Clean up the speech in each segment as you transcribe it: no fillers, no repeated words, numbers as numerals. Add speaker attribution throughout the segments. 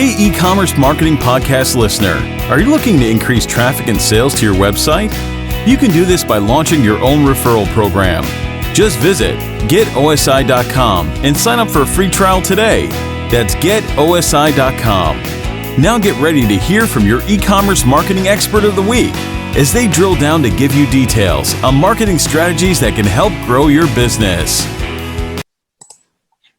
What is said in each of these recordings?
Speaker 1: Hey, Ecommerce Marketing Podcast listener, are you looking to increase traffic and sales to your website? You can do this by launching your own referral program. Just visit getosi.com and sign up for a free trial today. That's getosi.com. Now get ready to hear from your e-commerce marketing expert of the week as they drill down to give you details on marketing strategies that can help grow your business.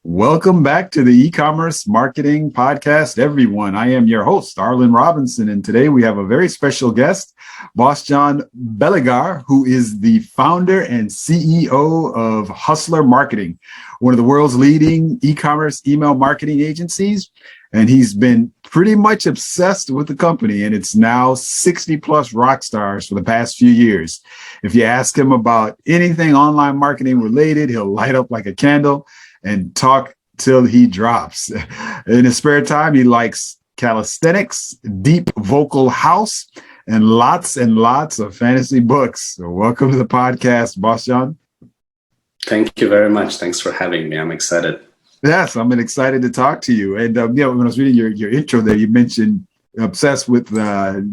Speaker 2: Welcome back to the E-commerce Marketing Podcast, everyone. I am your host, Arlen Robinson, and today we have a very special guest, Bostjan Belingar, who is the founder and CEO of Hustler Marketing, one of the world's leading e-commerce email marketing agencies. And he's been pretty much obsessed with the company, and it's now 60 plus rock stars for the past few years. If you ask him about anything online marketing related, he'll light up like a candle and talk till he drops. In his spare time, he likes calisthenics, deep vocal house, and lots of fantasy books. So welcome to the podcast, Bostjan.
Speaker 3: Thank you very much. Thanks for having me. I'm excited.
Speaker 2: Yes, I'm excited to talk to you. And when I was reading your intro there, you mentioned obsessed with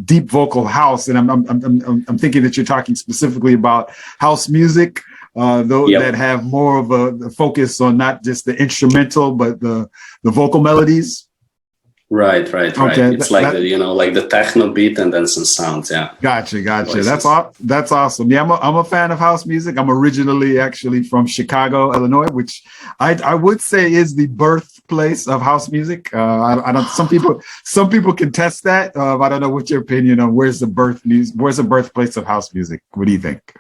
Speaker 2: deep vocal house, and I'm thinking that you're talking specifically about house music. That have more of a focus on not just the instrumental, but the vocal melodies.
Speaker 3: Right. Okay, it's like the techno beat and then some sounds. Yeah.
Speaker 2: Gotcha. Voices. That's awesome. Yeah, I'm a fan of house music. I'm originally actually from Chicago, Illinois, which I would say is the birthplace of house music. I don't. Some people contest that. I don't know what's your opinion on where's the birthplace of house music. What do you think?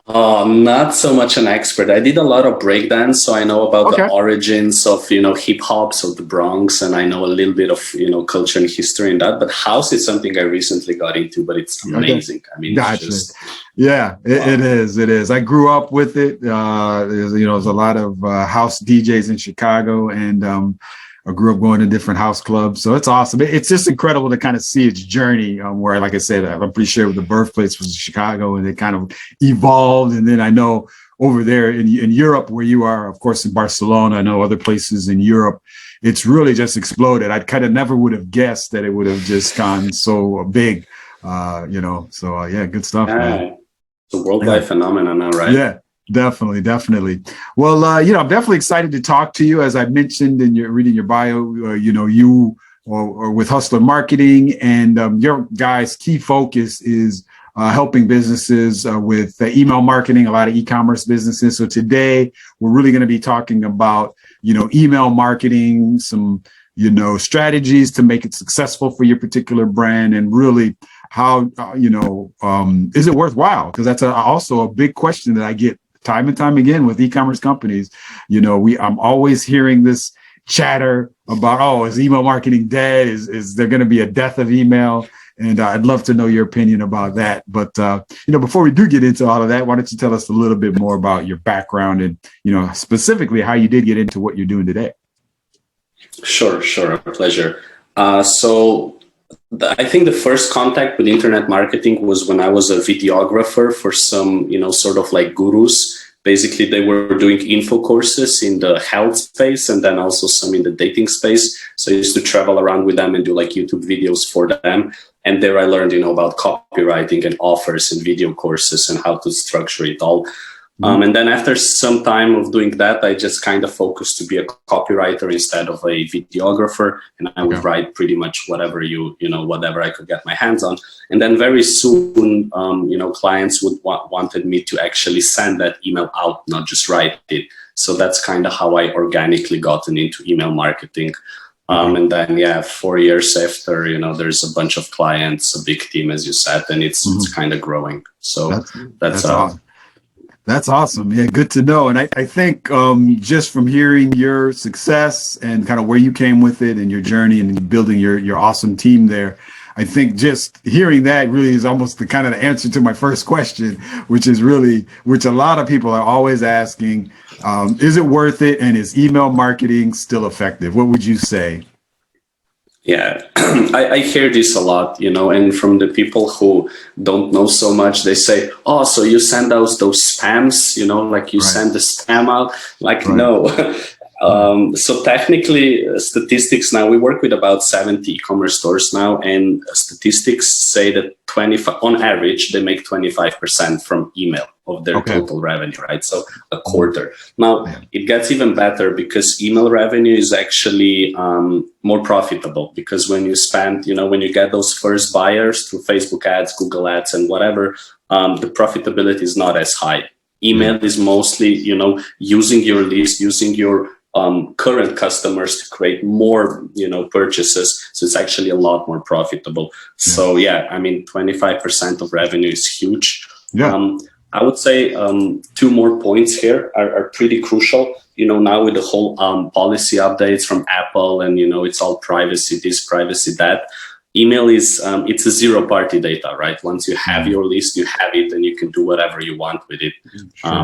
Speaker 3: Not so much an expert. I did a lot of breakdance, so I know about the origins of, hip hop, so the Bronx, and I know a little bit of, culture and history in that. But house is something I recently got into, but it's amazing. Okay. I mean,
Speaker 2: gotcha.
Speaker 3: It
Speaker 2: is. I grew up with it. There's a lot of house DJs in Chicago, and I grew up going to different house clubs. So it's awesome. It's just incredible to kind of see its journey where, like I said, I'm pretty sure the birthplace was Chicago and it kind of evolved. And then I know over there in Europe where you are, of course, in Barcelona, I know other places in Europe, it's really just exploded. I kind of never would have guessed that it would have just gone so big, So, good stuff, man.
Speaker 3: It's a worldwide phenomenon now, right?
Speaker 2: Yeah. Definitely. Well, I'm definitely excited to talk to you. As I mentioned in reading your bio, you are with Hustler Marketing, and your guys' key focus is helping businesses with email marketing, a lot of e-commerce businesses. So today we're really going to be talking about, email marketing, some, strategies to make it successful for your particular brand, and really how, is it worthwhile? Because that's also a big question that I get time and time again with e-commerce companies. I'm always hearing this chatter about, is email marketing dead? Is there going to be a death of email? And I'd love to know your opinion about that. But, before we do get into all of that, why don't you tell us a little bit more about your background and, specifically how you did get into what you're doing today?
Speaker 3: Sure. A pleasure. I think the first contact with internet marketing was when I was a videographer for some, sort of like gurus. Basically, they were doing info courses in the health space and then also some in the dating space. So I used to travel around with them and do like YouTube videos for them. And there I learned, about copywriting and offers and video courses and how to structure it all. And then after some time of doing that, I just kind of focused to be a copywriter instead of a videographer. And I would write pretty much whatever whatever I could get my hands on. And then very soon, clients wanted me to actually send that email out, not just write it. So that's kind of how I organically gotten into email marketing. And then, 4 years after, there's a bunch of clients, a big team, as you said, and it's kind of growing. So that's
Speaker 2: awesome. That's awesome. Yeah, good to know. And I think just from hearing your success and kind of where you came with it and your journey and building your awesome team there, I think just hearing that really is almost the kind of the answer to my first question, which a lot of people are always asking, is it worth it? And is email marketing still effective? What would you say?
Speaker 3: Yeah, I hear this a lot, and from the people who don't know so much, they say, so you send out those spams, like you send the spam out. Like, no, So technically, statistics now, we work with about 70 e-commerce stores now, and statistics say that on average, they make 25% from email of their total revenue, right? So a quarter. Now, it gets even better because email revenue is actually more profitable, because when you spend, when you get those first buyers through Facebook ads, Google ads, and whatever, the profitability is not as high. Email is mostly, using your list, using your current customers to create more, purchases. So it's actually a lot more profitable. So 25% of revenue is huge. I would say 2 more points here are pretty crucial. Now with the whole policy updates from Apple, and it's all privacy this, privacy that. Email is it's a zero-party data, right? Once you have your list, you have it, and you can do whatever you want with it.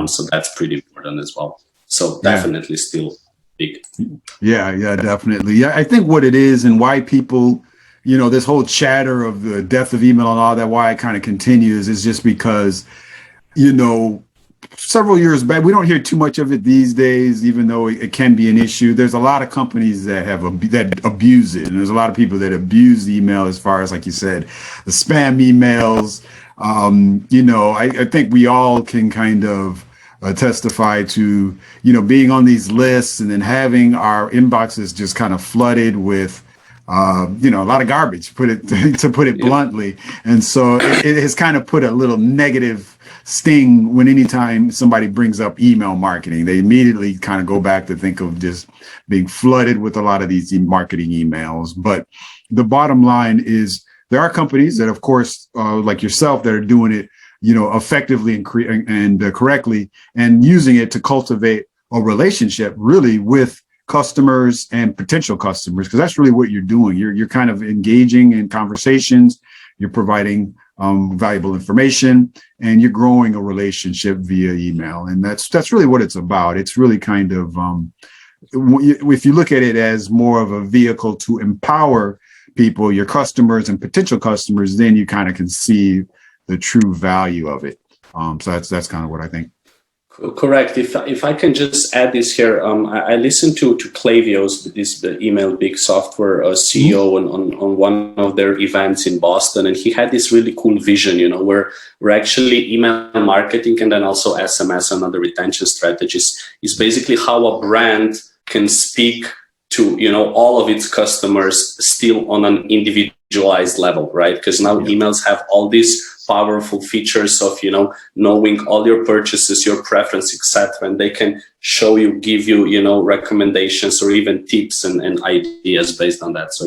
Speaker 3: So that's pretty important as well. So definitely still big.
Speaker 2: Yeah, definitely. Yeah, I think what it is and why people, this whole chatter of the death of email and all that, why it kind of continues is just because, several years back, we don't hear too much of it these days, even though it can be an issue. There's a lot of companies that that abuse it. And there's a lot of people that abuse email as far as, like you said, the spam emails. I think we all can kind of testify to, being on these lists and then having our inboxes just kind of flooded with, a lot of garbage, to put it bluntly. And so it has kind of put a little negative sting when anytime somebody brings up email marketing. They immediately kind of go back to think of just being flooded with a lot of these marketing emails. But the bottom line is there are companies that, of course, like yourself, that are doing it, effectively and correctly, and using it to cultivate a relationship really with customers and potential customers, because that's really what you're doing. You're kind of engaging in conversations, you're providing valuable information, and you're growing a relationship via email. And that's really what it's about. It's really kind of, if you look at it as more of a vehicle to empower people, your customers and potential customers, then you kind of can see the true value of it. So that's kind of what I think.
Speaker 3: Correct. If I can just add this here, I listened to Klaviyo's, the email big software CEO on one of their events in Boston, and he had this really cool vision, where actually email marketing and then also SMS and other retention strategies is basically how a brand can speak to all of its customers still on an individualized level, right? Because now emails have all these powerful features of knowing all your purchases, your preference, etc., and they can give you recommendations or even tips and ideas based on that. So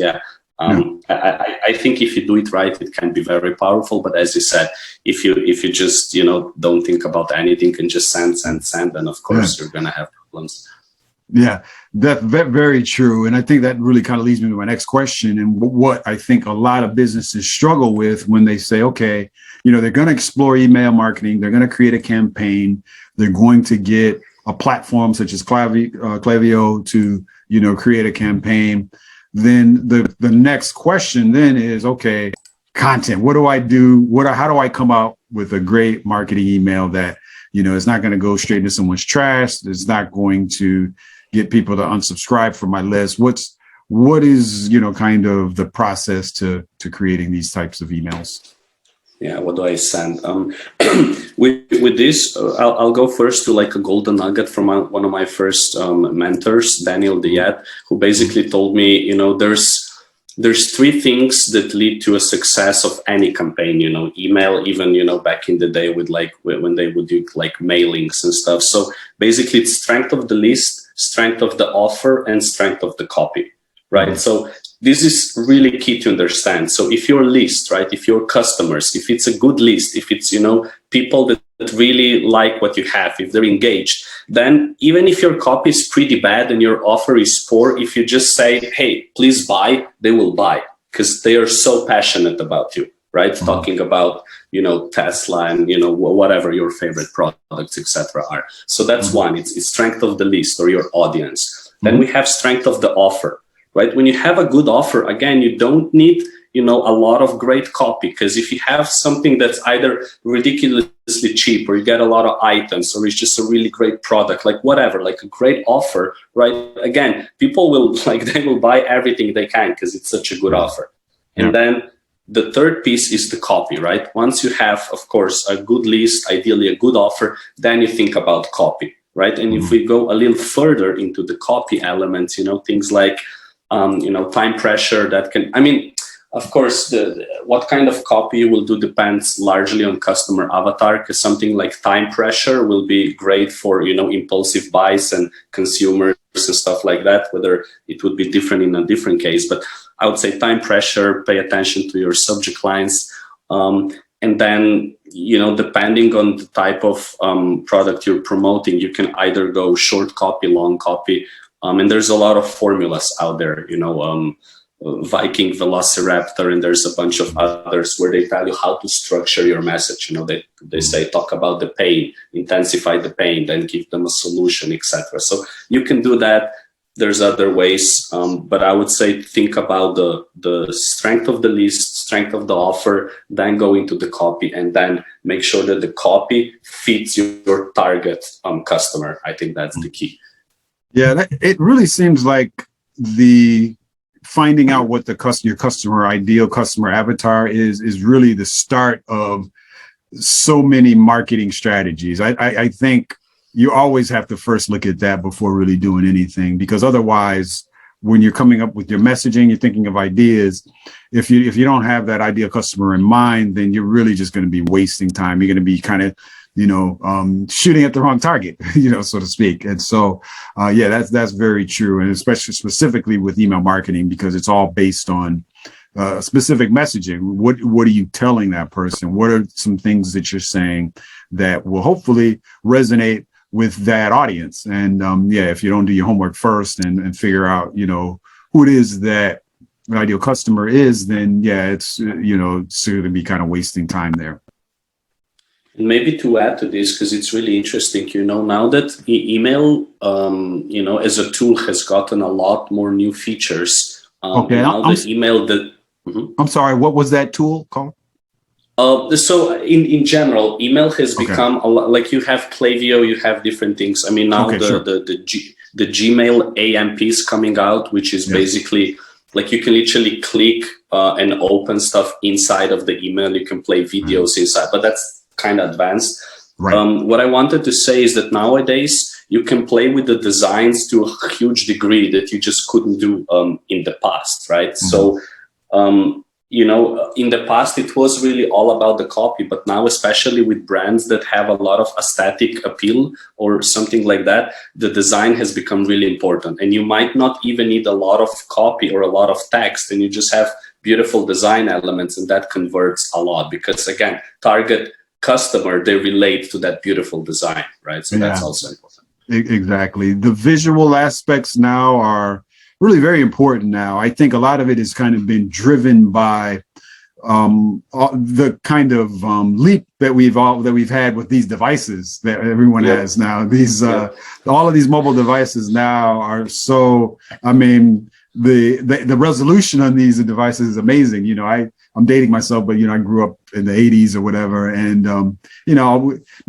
Speaker 3: I think if you do it right, it can be very powerful. But as you said, if you just don't think about anything and just send, then of course you're gonna have problems.
Speaker 2: Yeah, that's very true. And I think that really kind of leads me to my next question, and what I think a lot of businesses struggle with when they say, okay, they're going to explore email marketing, they're going to create a campaign, they're going to get a platform such as Klaviyo to, create a campaign. Then the next question then is, okay, content. What do I do? How do I come out with a great marketing email that, it's not going to go straight into someone's trash? It's not going to get people to unsubscribe from my list. What is kind of the process to creating these types of emails?
Speaker 3: Yeah, what do I send? With this, I'll go first to like a golden nugget from one of my first mentors, Daniel Diet, who basically told me, there's 3 things that lead to a success of any campaign, email, even, back in the day with when they would do like mailings and stuff. So basically it's strength of the list, strength of the offer, and strength of the copy, right? So this is really key to understand. So if your list, right, if your customers, if it's a good list, if it's, people that really like what you have, if they're engaged, then even if your copy is pretty bad and your offer is poor, if you just say, hey, please buy, they will buy because they are so passionate about you, right? Talking about, Tesla and, whatever your favorite products, etc. are. So that's one, it's strength of the list or your audience. Then we have strength of the offer, right? When you have a good offer, again, you don't need, a lot of great copy. Because if you have something that's either ridiculously cheap, or you get a lot of items, or it's just a really great product, like whatever, like a great offer, right? Again, people will they will buy everything they can because it's such a good offer. And then the third piece is the copy, right? Once you have, of course, a good list, ideally a good offer, then you think about copy, right? And if we go a little further into the copy elements, things like, time pressure that can, of course, what kind of copy you will do depends largely on customer avatar, because something like time pressure will be great for, impulsive buys and consumers and stuff like that, whether it would be different in a different case. But I would say time pressure, pay attention to your subject lines. And then, depending on the type of product you're promoting, you can either go short copy, long copy. And there's a lot of formulas out there, Viking, Velociraptor, and there's a bunch of others where they tell you how to structure your message. They say, talk about the pain, intensify the pain, then give them a solution, etc. So you can do that. There's other ways, but I would say think about the strength of the list, strength of the offer, then go into the copy, and then make sure that the copy fits your target customer. I think that's the key.
Speaker 2: Yeah, it really seems like the finding out what your customer ideal customer avatar is really the start of so many marketing strategies. I think you always have to first look at that before really doing anything, because otherwise, when you're coming up with your messaging, you're thinking of ideas. If you don't have that ideal customer in mind, then you're really just going to be wasting time. You're going to be kind of shooting at the wrong target, so to speak. And so, that's very true. And especially specifically with email marketing, because it's all based on specific messaging. What are you telling that person? What are some things that you're saying that will hopefully resonate with that audience? And if you don't do your homework first and figure out, who it is that the ideal customer is, then it's it's going to be kind of wasting time there.
Speaker 3: And maybe to add to this, because it's really interesting, now that email, as a tool has gotten a lot more new features.
Speaker 2: I'm sorry, what was that tool called?
Speaker 3: So in general, email has become a lot, like you have Klaviyo, you have different things. Now the Gmail AMP is coming out, which is basically like you can literally click and open stuff inside of the email. You can play videos inside, but that's kind of advanced. Right. What I wanted to say is that nowadays you can play with the designs to a huge degree that you just couldn't do in the past, right? So, in the past it was really all about the copy, but now, especially with brands that have a lot of aesthetic appeal or something like that, the design has become really important. And you might not even need a lot of copy or a lot of text, and you just have beautiful design elements, and that converts a lot because, again, target customer, they relate to that beautiful design, right? So that's also important.
Speaker 2: Exactly. The visual aspects now are really very important now. I think a lot of it has kind of been driven by the kind of leap that we've had with these devices that everyone has now. These all of these mobile devices now are so. The resolution on these devices is amazing. I'm dating myself, but I grew up in the 80s or whatever, and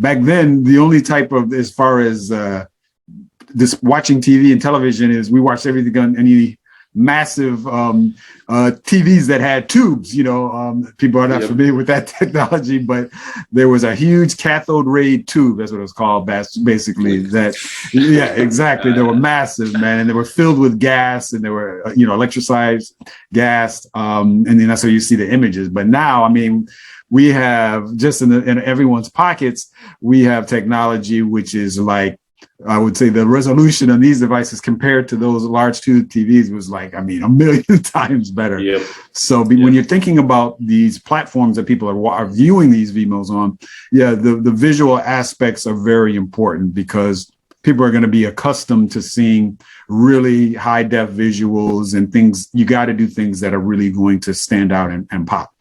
Speaker 2: back then the only type of, as far as this watching TV and television, is we watched everything on any massive TVs that had tubes. People are not familiar with that technology, but there was a huge cathode ray tube. That's what it was called, basically. Exactly. They were massive, man, and they were filled with gas, and they were electrolyzed gas, and then that's how you see the images. But now, we have just in everyone's pockets, we have technology which is like, I would say the resolution on these devices compared to those large tube TVs was like, a million times better. Yep. So when you're thinking about these platforms that people are viewing these emails on, the visual aspects are very important, because people are going to be accustomed to seeing really high def visuals and things. You got to do things that are really going to stand out and pop.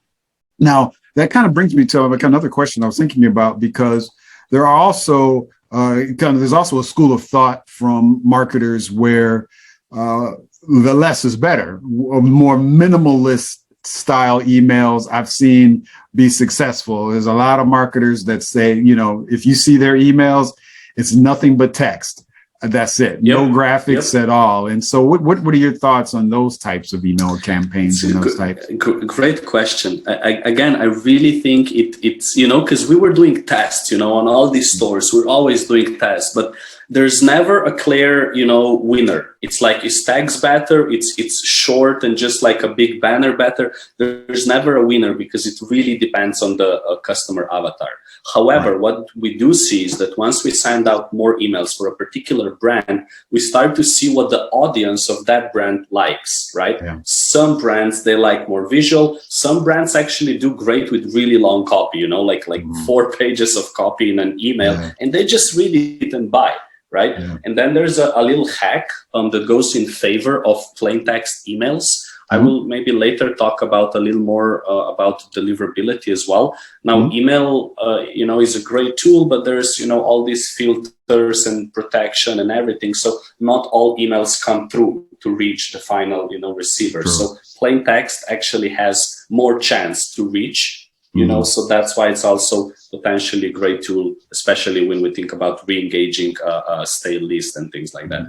Speaker 2: Now, that kind of brings me to another question I was thinking about, because there are also there's also a school of thought from marketers where the less is better, a more minimalist style emails I've seen be successful. There's a lot of marketers that say, if you see their emails, it's nothing but text. That's it. Yep. No graphics at all. And so what are your thoughts on those types of email campaigns and those types?
Speaker 3: Great question. I really think it's, because we were doing tests, on all these stores, we're always doing tests, but there's never a clear, winner. It's like, is tags better? It's short and just like a big banner better? There's never a winner because it really depends on the customer avatar. However, what we do see is that once we send out more emails for a particular brand, we start to see what the audience of that brand likes, right? Yeah. Some brands, they like more visual. Some brands actually do great with really long copy, like 4 pages of copy in an email, and they just read it and buy. Right. Yeah. And then there's a little hack that goes in favor of plain text emails. I will maybe later talk about a little more about deliverability as well. Now, email, is a great tool, but there's, all these filters and protection and everything. So not all emails come through to reach the final, receiver. True. So plain text actually has more chance to reach. So that's why it's also potentially a great tool, especially when we think about re-engaging a stale list and things like that.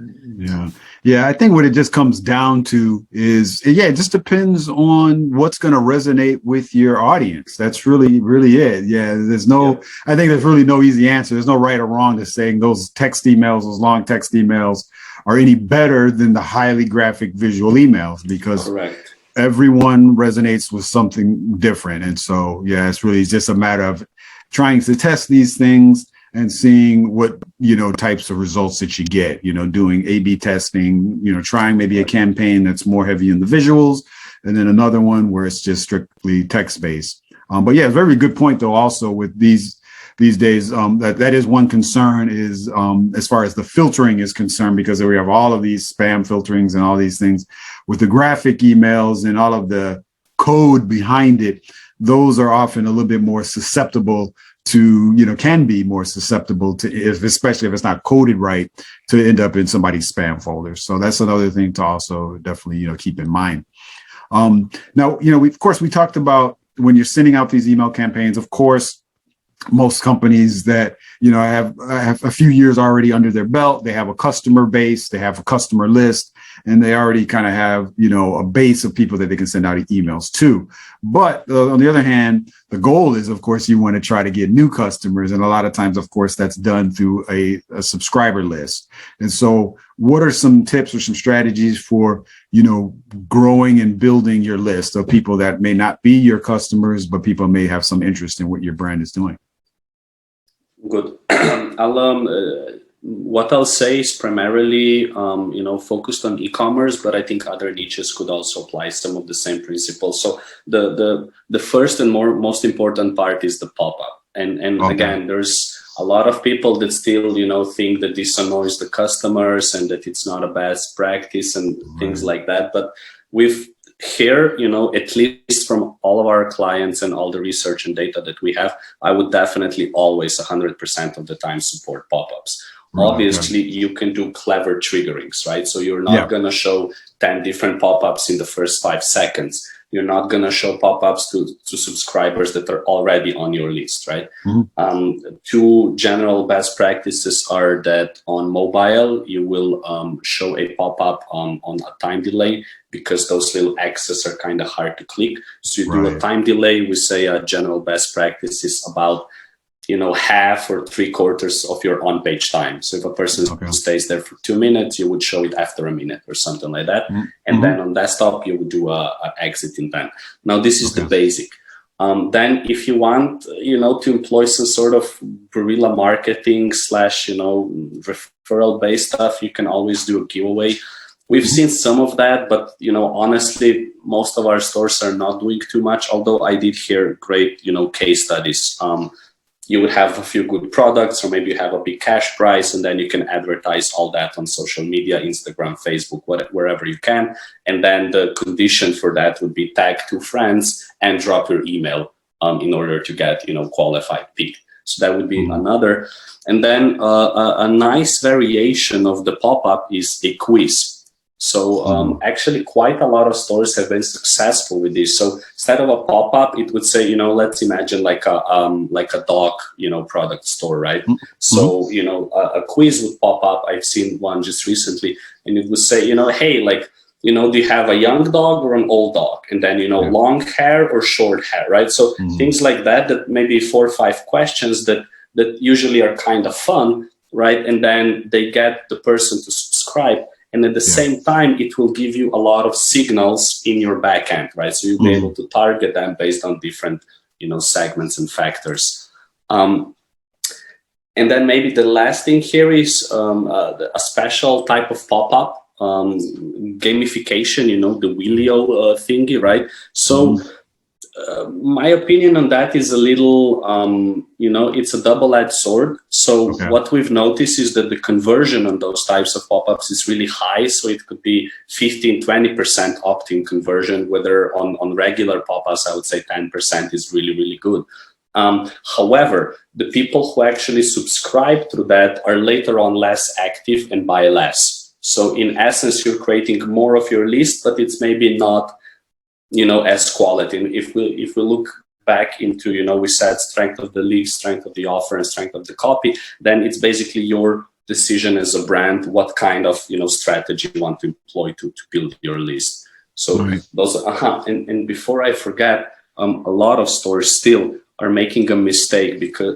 Speaker 2: Yeah. I think what it just comes down to is, it just depends on what's going to resonate with your audience. That's really, really it. Yeah. I think there's really no easy answer. There's no right or wrong to saying those text emails, those long text emails are any better than the highly graphic visual emails, because
Speaker 3: correct.
Speaker 2: Everyone resonates with something different. And so, it's really just a matter of trying to test these things and seeing what, types of results that you get, doing A/B testing, trying maybe a campaign that's more heavy in the visuals, and then another one where it's just strictly text-based. But very good point, though, also with these days, that is one concern is as far as the filtering is concerned, because we have all of these spam filterings and all these things with the graphic emails and all of the code behind it. Those are often a little bit more susceptible to, can be more susceptible to, especially if it's not coded right, to end up in somebody's spam folder. So that's another thing to also definitely, keep in mind. Now, we talked about when you're sending out these email campaigns, of course, most companies that, have a few years already under their belt, they have a customer base, they have a customer list, and they already kind of have, a base of people that they can send out emails to. But on the other hand, the goal is, of course, you want to try to get new customers. And a lot of times, of course, that's done through a subscriber list. And so what are some tips or some strategies for, growing and building your list of people that may not be your customers, but people may have some interest in what your brand is doing?
Speaker 3: Good. What I'll say is primarily, focused on e-commerce, but I think other niches could also apply some of the same principles. So the first and most important part is the pop-up. And again, there's a lot of people that still, think that this annoys the customers and that it's not a best practice and things like that. But we've here, at least from all of our clients and all the research and data that we have, I would definitely always 100% of the time support pop-ups. Obviously, you can do clever triggerings, right? So you're not going to show 10 different pop-ups in the first 5 seconds. You're not going to show pop-ups to subscribers that are already on your list, right? Two general best practices are that on mobile, you will show a pop-up on a time delay, because those little X's are kind of hard to click. So you do a time delay. We say a general best practice is about half or 3/4 of your on-page time. So if a person stays there for 2 minutes, you would show it after a minute or something like that. And then on desktop, you would do a exit in 10. Now, this is the basic. Then if you want, to employ some sort of guerrilla marketing / referral-based stuff, you can always do a giveaway. We've seen some of that, but, honestly, most of our stores are not doing too much, although I did hear great, case studies. You would have a few good products, or maybe you have a big cash prize, and then you can advertise all that on social media, Instagram, Facebook, wherever you can. And then the condition for that would be tag 2 friends and drop your email in order to get, qualified pick. So that would be another. And then a nice variation of the pop-up is a quiz. So actually quite a lot of stores have been successful with this. So instead of a pop-up, it would say, let's imagine like a dog, product store, right? So, a quiz would pop up. I've seen one just recently, and it would say, hey, like, do you have a young dog or an old dog? And then, long hair or short hair, right? So things like that maybe 4 or 5 questions that usually are kind of fun, right? And then they get the person to subscribe. And at the same time, it will give you a lot of signals in your backend, right? So you'll be able to target them based on different, segments and factors. And then maybe the last thing here is a special type of pop-up, gamification, the Wheelio thingy, right? So my opinion on that is a little, it's a double-edged sword. So what we've noticed is that the conversion on those types of pop-ups is really high. So it could be 15-20% opt-in conversion, whether on regular pop-ups, I would say 10% is really, really good. However, the people who actually subscribe to that are later on less active and buy less. So in essence, you're creating more of your list, but it's maybe not as quality. And if we look back into, we said strength of the lead, strength of the offer, and strength of the copy, then it's basically your decision as a brand, what kind of, strategy you want to employ to build your list. So those, and before I forget, a lot of stores still are making a mistake because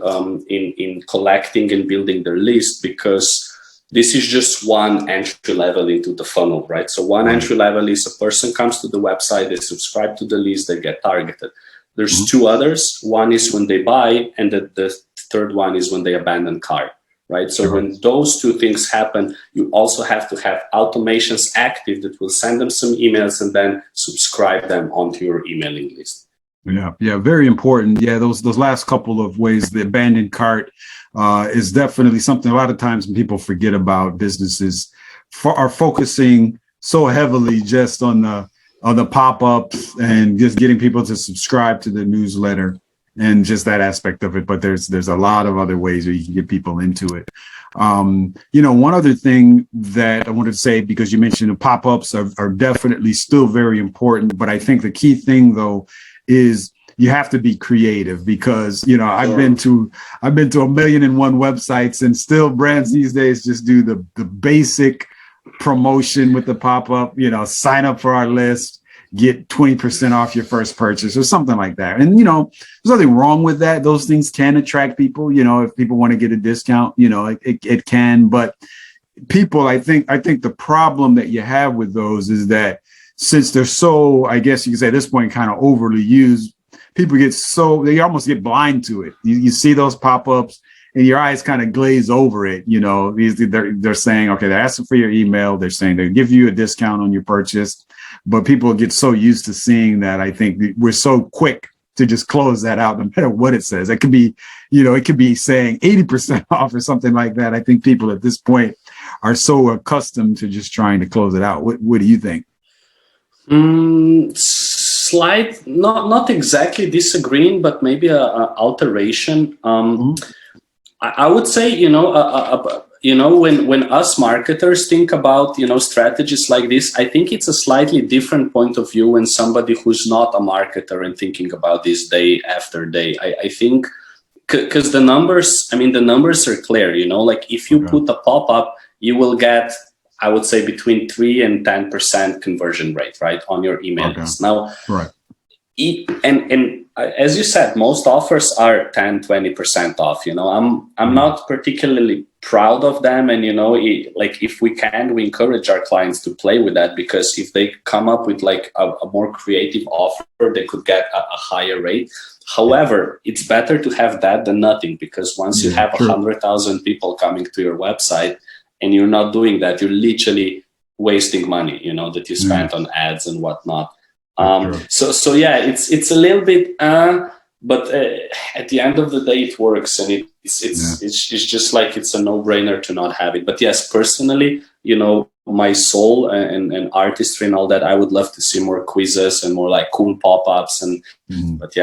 Speaker 3: in collecting and building their list, because this is just one entry level into the funnel, right? So one entry level is a person comes to the website, they subscribe to the list, they get targeted. There's 2 others. One is when they buy, and the third one is when they abandon cart, right? So when those 2 things happen, you also have to have automations active that will send them some emails and then subscribe them onto your emailing list.
Speaker 2: Yeah, very important. Yeah, those last couple of ways, the abandoned cart is definitely something a lot of times when people forget about. Businesses are focusing so heavily just on the pop-ups and just getting people to subscribe to the newsletter and just that aspect of it. But there's a lot of other ways where you can get people into it. One other thing that I wanted to say, because you mentioned the pop-ups are definitely still very important, but I think the key thing though is you have to be creative, because I've been to 1,000,001 websites, and still brands these days just do the basic promotion with the pop-up, sign up for our list, get 20% off your first purchase or something like that. And there's nothing wrong with that. Those things can attract people. If people want to get a discount, it can. But people, I think the problem that you have with those is that since they're so, I guess you could say at this point, kind of overly used, people they almost get blind to it. You see those pop-ups and your eyes kind of glaze over it. They're saying, okay, they're asking for your email. They're saying they'll give you a discount on your purchase, but people get so used to seeing that. I think we're so quick to just close that out, no matter what it says. It could be, it could be saying 80% off or something like that. I think people at this point are so accustomed to just trying to close it out. What do you think?
Speaker 3: Slight, not exactly disagreeing, but maybe a alteration. I would say, when us marketers think about, strategies like this, I think it's a slightly different point of view when somebody who's not a marketer and thinking about this day after day. I think because the numbers are clear, like if you put a pop-up, you will get, I would say, between 3 and 10% conversion rate, right, on your email list. Now, and as you said, most offers are 10-20% off. I'm not particularly proud of them, and like if we can, we encourage our clients to play with that, because if they come up with like a more creative offer, they could get a higher rate. However, it's better to have that than nothing, because once you have 100,000 people coming to your website, and you're not doing that, you're literally wasting money, that you spent on ads and whatnot. So yeah, it's a little bit, but at the end of the day, it works, and it's just like it's a no-brainer to not have it. But yes, personally, my soul and artistry and all that, I would love to see more quizzes and more like cool pop-ups, but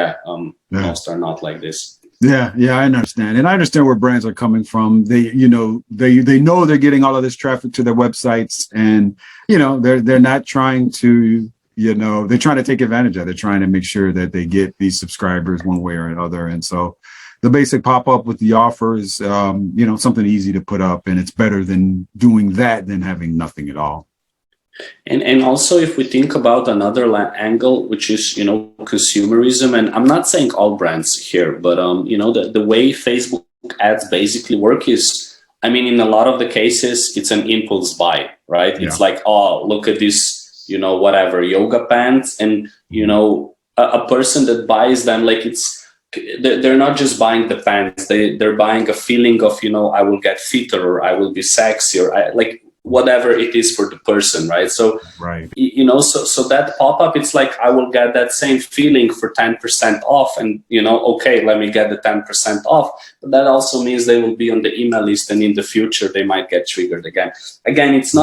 Speaker 3: most are not like this.
Speaker 2: Yeah, I understand. And I understand where brands are coming from. They know they're getting all of this traffic to their websites, and they're not trying to, they're trying to take advantage of it. They're trying to make sure that they get these subscribers one way or another. And so the basic pop-up with the offer is something easy to put up, and it's better than doing that than having nothing at all.
Speaker 3: And also, if we think about another angle, which is, consumerism, and I'm not saying all brands here, but, the way Facebook ads basically work is, in a lot of the cases, it's an impulse buy, right? Yeah. It's like, oh, look at this, whatever, yoga pants. And, a person that buys them, like they're not just buying the pants, they're buying a feeling of, I will get fitter, or I will be sexy, or whatever it is for the person, right? So,
Speaker 2: right.
Speaker 3: So that pop-up, it's like, I will get that same feeling for 10% off, and, okay, let me get the 10% off. But that also means they will be on the email list, and in the future, they might get triggered again. Again, it's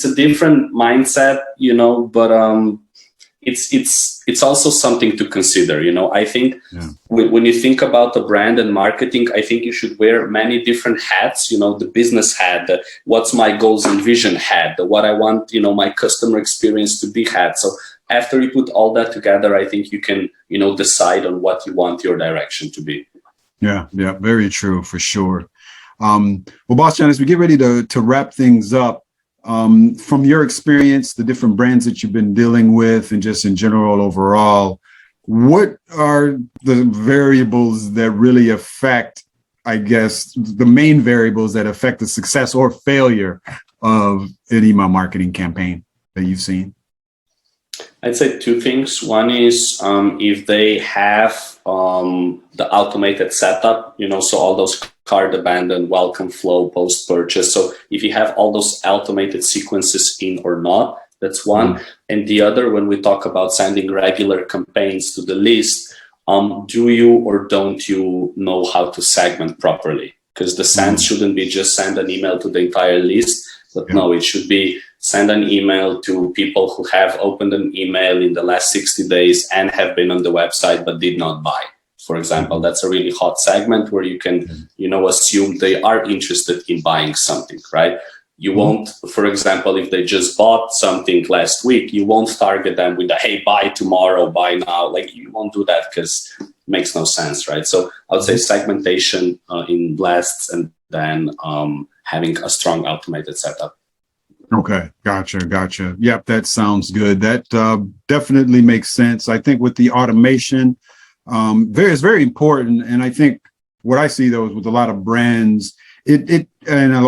Speaker 3: a different mindset, but it's also something to consider. I think when you think about the brand and marketing, I think you should wear many different hats. The business hat, the what's my goals and vision hat, the what I want, my customer experience to be hat. So after you put all that together, I think you can, decide on what you want your direction to be.
Speaker 2: Yeah, very true, for sure. Well, Bostjan, as we get ready to wrap things up, from your experience, the different brands that you've been dealing with, and just in general overall, what are the variables that really affect, I guess, the main variables that affect the success or failure of an email marketing campaign that you've seen?
Speaker 3: I'd say two things. One is if they have the automated setup, so all those cart abandon, welcome flow, post purchase. So if you have all those automated sequences in or not, that's one. And the other, when we talk about sending regular campaigns to the list, do you or don't you know how to segment properly? Because the send shouldn't be just send an email to the entire list, but no, it should be send an email to people who have opened an email in the last 60 days and have been on the website but did not buy. For example, that's a really hot segment where you can, assume they are interested in buying something, right? You won't, for example, if they just bought something last week, you won't target them with hey, buy tomorrow, buy now. You won't do that because it makes no sense, right? So I would say segmentation in blasts, and then having a strong automated setup.
Speaker 2: Okay, gotcha. Yep, that sounds good. That definitely makes sense. I think with the automation, it's very important. And I think what I see, though, is with a lot of brands, and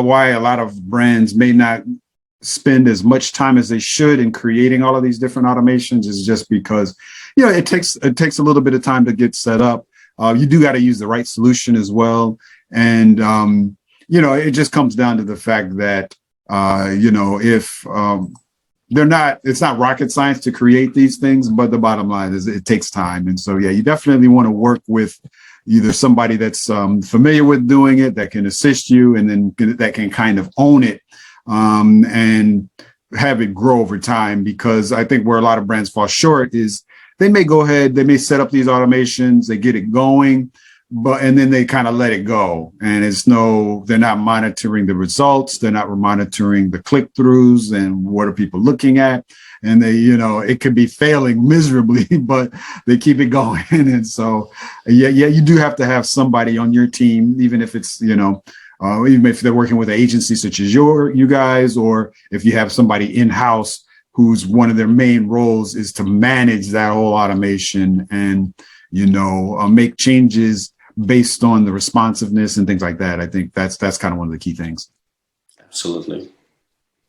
Speaker 2: why a lot of brands may not spend as much time as they should in creating all of these different automations is just because, it takes a little bit of time to get set up. You do got to use the right solution as well. And, it just comes down to the fact that, if it's not rocket science to create these things, but the bottom line is it takes time. And so, you definitely want to work with either somebody that's familiar with doing it, that can assist you, and then that can kind of own it and have it grow over time. Because I think where a lot of brands fall short is they may go ahead, they may set up these automations, they get it going, and then they kind of let it go. And they're not monitoring the results. They're not monitoring the click-throughs and what are people looking at. And they, it could be failing miserably, but they keep it going. And so, you do have to have somebody on your team, even if it's, even if they're working with an agency such as you guys, or if you have somebody in-house whose one of their main roles is to manage that whole automation and, make changes based on the responsiveness and things like that. I think that's kind of one of the key things.
Speaker 3: Absolutely.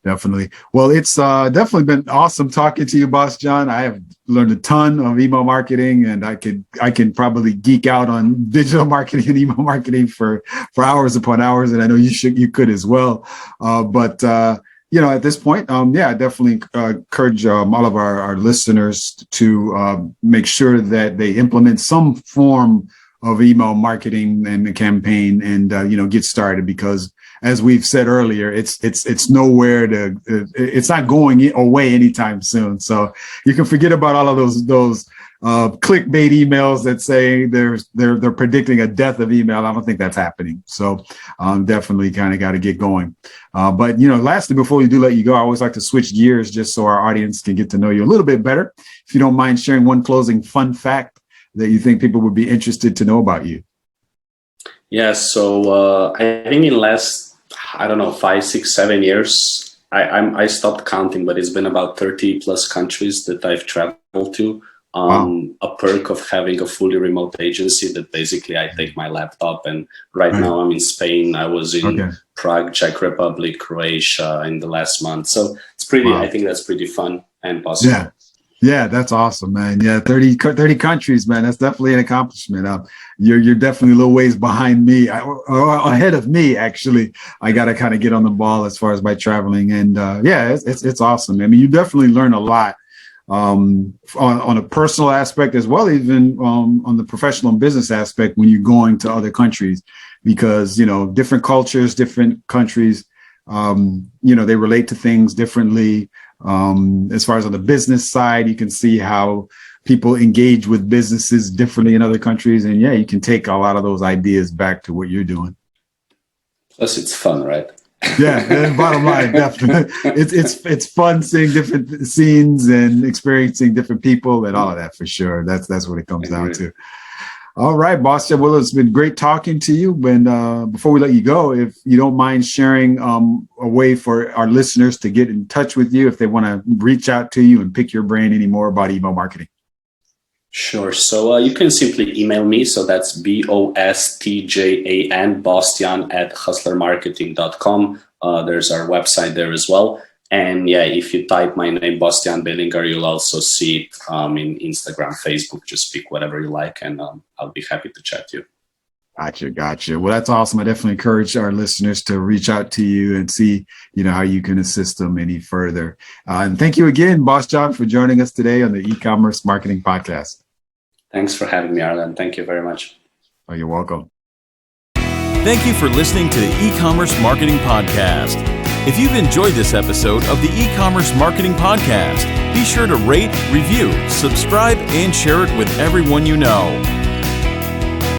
Speaker 2: Definitely. Well, it's definitely been awesome talking to you, Bostjan. I have learned a ton of email marketing, and I can probably geek out on digital marketing and email marketing for hours upon hours. And I know you could as well. But at this point, I definitely encourage all of our listeners to make sure that they implement some form of email marketing and the campaign, and get started, because as we've said earlier, it's not going away anytime soon. So you can forget about all of those clickbait emails that say they're predicting a death of email. I don't think that's happening. So definitely kind of got to get going. But, lastly, before we do let you go, I always like to switch gears just so our audience can get to know you a little bit better. If you don't mind sharing one closing fun fact that you think people would be interested to know about you.
Speaker 3: Yeah, so I think in the last, 5, 6, 7 years, I stopped counting, but it's been about 30 plus countries that I've traveled to.
Speaker 2: Wow.
Speaker 3: A perk of having a fully remote agency that basically I take my laptop, and right now I'm in Spain. I was in Prague, Czech Republic, Croatia in the last month. So it's pretty, I think that's pretty fun and possible.
Speaker 2: Yeah, that's awesome, man. Yeah, 30 countries, man. That's definitely an accomplishment. You're definitely a little ways behind me, or ahead of me, actually. I got to kind of get on the ball as far as my traveling. And it's awesome. I mean, you definitely learn a lot on a personal aspect as well, even on the professional and business aspect when you're going to other countries, because, different cultures, different countries, they relate to things differently. As far as on the business side, you can see how people engage with businesses differently in other countries. And you can take a lot of those ideas back to what you're doing.
Speaker 3: Plus it's fun, right?
Speaker 2: Yeah, and bottom line, definitely. It's fun seeing different scenes and experiencing different people and all of that for sure. That's what it comes down to. All right, Bostjan. Well, it's been great talking to you. And before we let you go, if you don't mind sharing a way for our listeners to get in touch with you if they want to reach out to you and pick your brain any more about email marketing.
Speaker 3: Sure. So you can simply email me. So that's BOSTJAN, Bostjan @hustlermarketing.com. There's our website there as well. And if you type my name, Bostjan Belingar, you'll also see it in Instagram, Facebook. Just pick whatever you like, and I'll be happy to chat to you.
Speaker 2: Gotcha. Well, that's awesome. I definitely encourage our listeners to reach out to you and see, how you can assist them any further. And thank you again, Bostjan, for joining us today on the E-Commerce Marketing Podcast.
Speaker 3: Thanks for having me, Arlen. Thank you very much.
Speaker 2: Oh, you're welcome.
Speaker 1: Thank you for listening to the E-Commerce Marketing Podcast. If you've enjoyed this episode of the E-Commerce Marketing Podcast, be sure to rate, review, subscribe, and share it with everyone you know.